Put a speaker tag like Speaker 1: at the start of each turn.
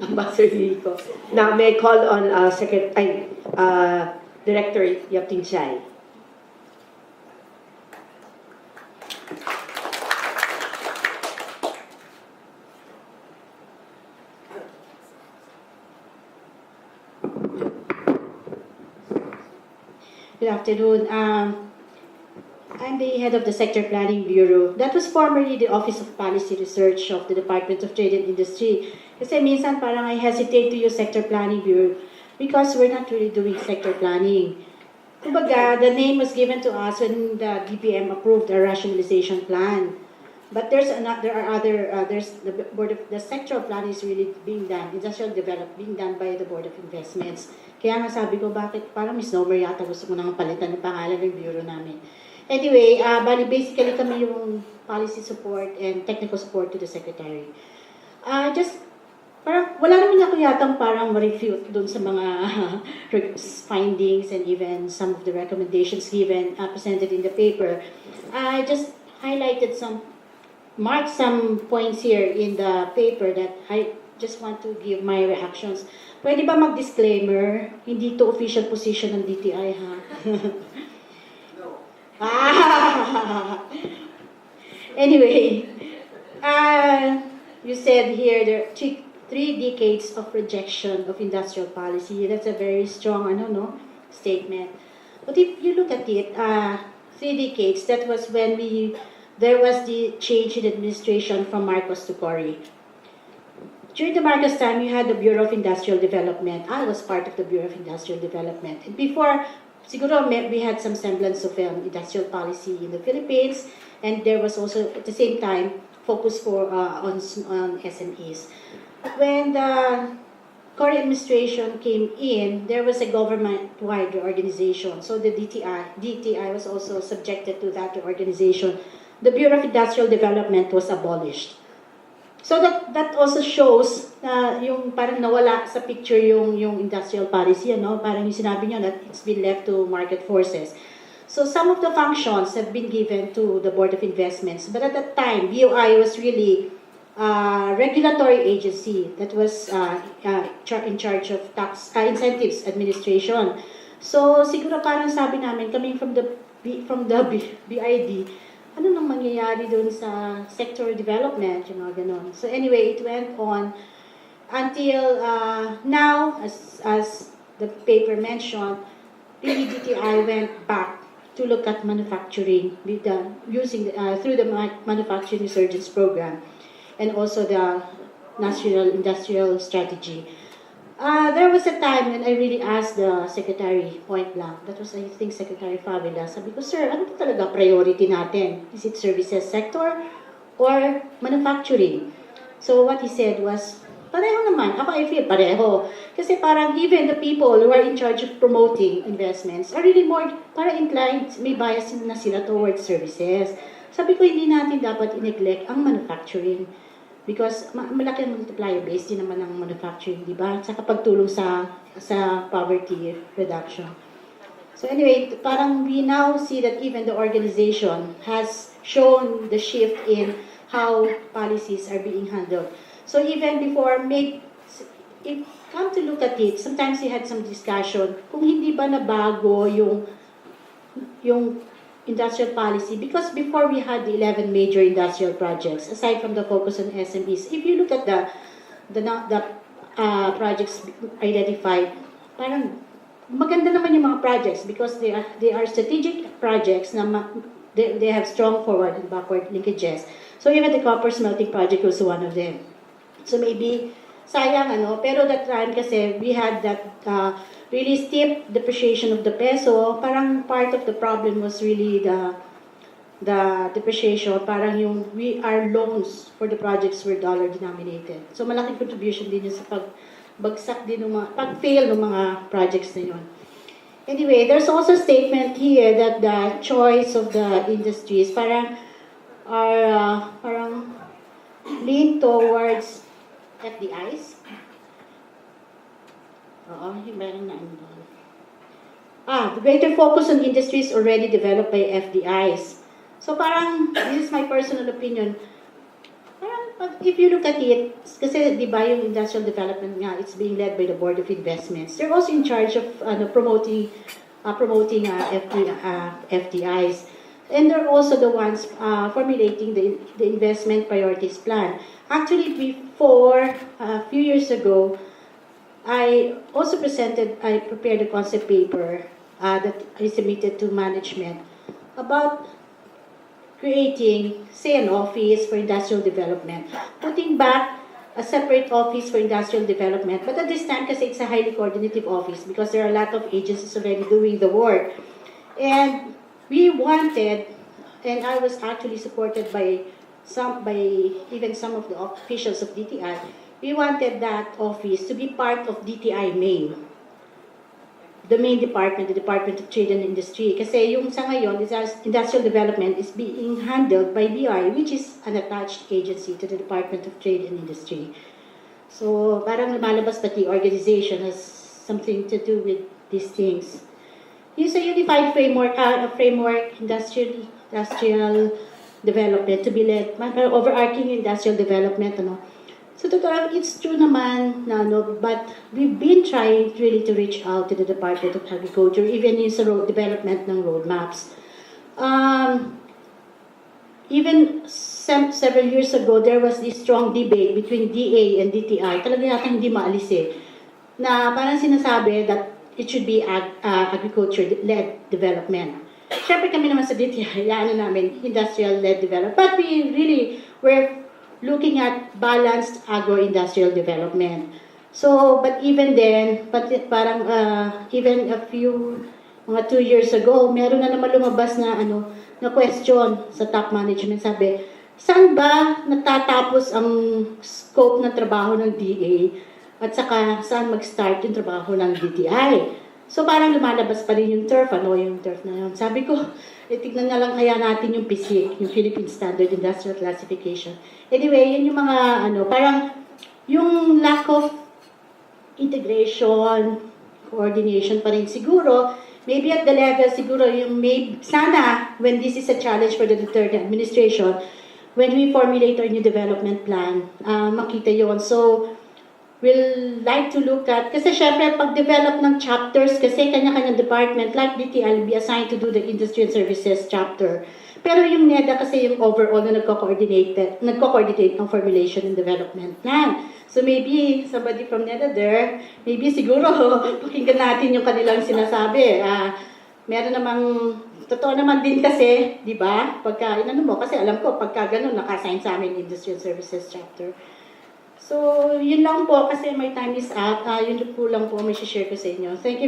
Speaker 1: Ambassador Rico. Now, may I call on Director Yaptinchay.
Speaker 2: Good afternoon. I'm the head of the Sector Planning Bureau. That was formerly the Office of Policy Research of the Department of Trade and Industry. Kasi minsan parang I hesitate to use Sector Planning Bureau because we're not really doing sector planning. Kumbaga, the name was given to us when the DPM approved our rationalization plan. But there's the sectoral plan is really being done, industrial development being done by the Board of Investments. Kaya nga sabi ko, bakit parang misnomer yata gusto ko nang palitan ng pangalan ng bureau namin. Anyway, basically kami yung policy support and technical support to the Secretary. Parang wala naman ako yatang parang ma-refute doon sa mga findings and even some of the recommendations given, presented in the paper. I just highlighted marked some points here in the paper that I just want to give my reactions. Pwede ba mag-disclaimer? Hindi to official position ng DTI, ha? Anyway, you said here there are three decades of rejection of industrial policy. That's a very strong, statement. But if you look at it, 3 decades, that was when there was the change in administration from Marcos to Cory. During the Marcos time, you had the Bureau of Industrial Development. I was part of the Bureau of Industrial Development. And before, siguro we had some semblance of industrial policy in the Philippines, and there was also, at the same time, focus on SMEs. But when the Cory administration came in, there was a government-wide reorganization. So the DTI was also subjected to that reorganization. The Bureau of Industrial Development was abolished. So that also shows na yung parang nawala sa picture yung industrial policy, parang yung sinabi niyo that it's been left to market forces. So some of the functions have been given to the Board of Investments, but at that time, BOI was really a regulatory agency that was in charge of tax incentives administration. So siguro parang sabi namin, coming from the BID, ano nang mangyayari doon sa sector development, ganon. So anyway, it went on until now, as the paper mentioned, PDTI went back to look at manufacturing through the Manufacturing Resurgence Program and also the National Industrial Strategy. There was a time when I really asked the Secretary point blank. That was, I think, Secretary Favela. Sabi ko, sir, ano ba talaga priority natin? Is it services sector or manufacturing? So what he said was, pareho naman. Ako, I feel pareho. Kasi parang even the people who are in charge of promoting investments are really more parang inclined, may bias na sila towards services. Sabi ko, hindi natin dapat i-neglect ang manufacturing. Because malaki ang multiplier base din naman ng manufacturing, di ba? Sa pagtulong sa poverty reduction. So anyway, parang we now see that even the organization has shown the shift in how policies are being handled. So even before, if come to look at it, sometimes we had some discussion kung hindi ba nabago yung industrial policy, because before we had the 11 major industrial projects, aside from the focus on SMEs, if you look at the projects identified, parang maganda naman yung mga projects because they are strategic projects na they have strong forward and backward linkages. So even the copper smelting project was one of them. So maybe sayang pero that time kasi we had that really steep depreciation of the peso. Parang part of the problem was really the depreciation. Parang our loans for the projects were dollar denominated. So malaking contribution din yun sa pagbagsak din pag-fail ng mga projects na yun. Anyway, there's also a statement here that the choice of the industries parang lean towards FDIs. Meron na doon. The greater focus on industries already developed by FDIs. So parang, this is my personal opinion, parang But if you look at it, kasi di ba yung industrial development nga, it's being led by the Board of Investments. They're also in charge of promoting FDIs. And they're also the ones formulating the investment priorities plan. Actually, before, a few years ago, I prepared a concept paper that I submitted to management about creating, say, an office for industrial development, putting back a separate office for industrial development. But at this time, kasi it's a highly coordinative office because there are a lot of agencies already doing the work. And we wanted, and I was actually supported by even some of the officials of DTI, we wanted that office to be part of DTI main. The main department, the Department of Trade and Industry. Kasi yung sa ngayon, industrial development is being handled by BI, which is an attached agency to the Department of Trade and Industry. So, parang lumalabas pati organization has something to do with these things. Yung sa unified framework, industrial development to be led, overarching industrial development, ano. So, it's true naman na, but we've been trying really to reach out to the Department of Agriculture, even in sa development ng roadmaps. Even several years ago, there was this strong debate between DA and DTI. Talaga yata hindi maalis na parang sinasabi that it should be agriculture-led development. Siyempre kami naman sa DTI, namin, industrial-led development. But we're looking at balanced agro-industrial development. So, but even then, even a few, mga 2 years ago, meron na naman lumabas na, na question sa top management. Sabi, saan ba natatapos ang scope ng trabaho ng DA at saka saan mag-start yung trabaho ng DTI? So, parang lumalabas pa rin yung turf, yung turf na yun. Sabi ko, tignan na lang kaya natin yung PSIC, yung Philippine Standard Industrial Classification. Anyway, yun yung mga, parang yung lack of integration, coordination pa rin siguro, maybe at the level siguro, sana, when this is a challenge for the Duterte administration, when we formulate our new development plan, makita yon. So, we'll like to look at, kasi syempre pag-develop ng chapters, kasi kanya-kanyang department, like DTI will be assigned to do the Industry and Services chapter. Pero yung NEDA kasi yung overall na nagko-coordinate ng formulation and development plan. So maybe somebody from NEDA there, maybe siguro pakinggan natin yung kanilang sinasabi. Meron namang, totoo naman din kasi, di ba? Pagka, kasi alam ko, pagka ganun, naka-assign sa amin Industry and Services chapter. So, yun lang po kasi my time is up. Yun po lang po may share ko sa inyo. Thank you.